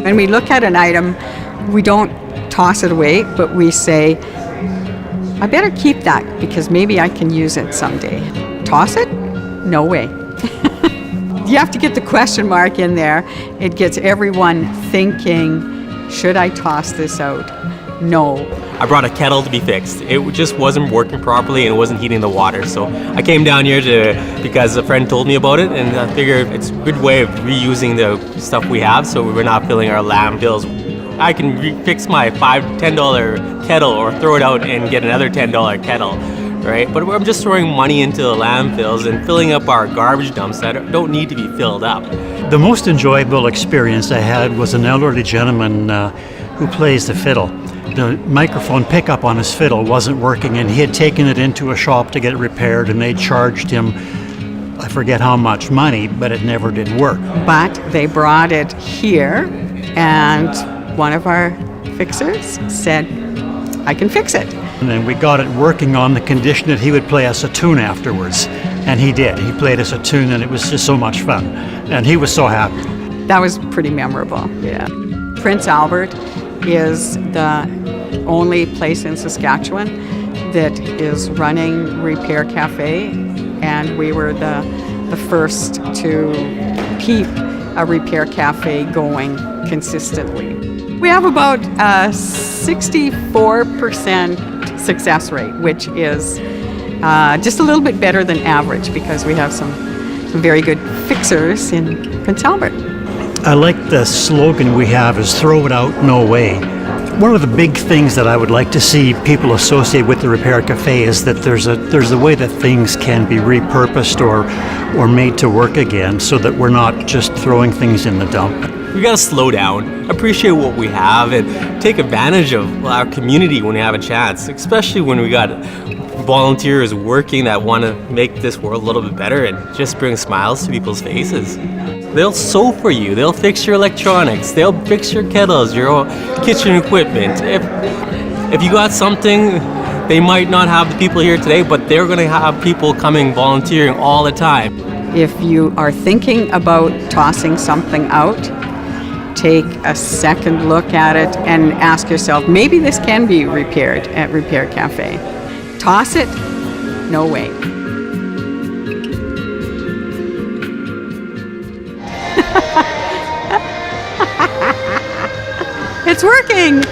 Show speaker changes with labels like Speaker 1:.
Speaker 1: When we look at an item, we don't toss it away, but we say, I better keep that because maybe I can use it someday. Toss it? No way. You have to get the question mark in there. It gets everyone thinking, should I toss this out? No.
Speaker 2: I brought a kettle to be fixed. It just wasn't working properly and it wasn't heating the water. So I came down here because a friend told me about it, and I figured it's a good way of reusing the stuff we have so we're not filling our landfills. I can fix my $5-10 kettle or throw it out and get another $10 kettle, right? But I'm just throwing money into the landfills and filling up our garbage dumps that don't need to be filled up.
Speaker 3: The most enjoyable experience I had was an elderly gentleman who plays the fiddle. The microphone pickup on his fiddle wasn't working, and he had taken it into a shop to get it repaired, and they charged him, I forget how much money, but it never did work.
Speaker 1: But they brought it here, and one of our fixers said, I can fix it.
Speaker 3: And then we got it working on the condition that he would play us a tune afterwards. And he did. He played us a tune, and it was just so much fun. And he was so happy.
Speaker 1: That was pretty memorable, yeah. Prince Albert is the only place in Saskatchewan that is running Repair Cafe, and we were the first to keep a Repair Cafe going consistently. We have about a 64% success rate, which is just a little bit better than average because we have some very good fixers in Prince Albert.
Speaker 3: I like the slogan we have is throw it out, no way. One of the big things that I would like to see people associate with the Repair Cafe is that there's a way that things can be repurposed or made to work again so that we're not just throwing things in the dump.
Speaker 2: We gotta slow down, appreciate what we have, and take advantage of our community when we have a chance, especially when we got volunteers working that want to make this world a little bit better and just bring smiles to people's faces. They'll sew for you, they'll fix your electronics, they'll fix your kettles, your kitchen equipment. If you got something, they might not have the people here today, but they're gonna have people coming volunteering all the time.
Speaker 1: If you are thinking about tossing something out, take a second look at it and ask yourself, maybe this can be repaired at Repair Cafe. Toss it? No way. It's working!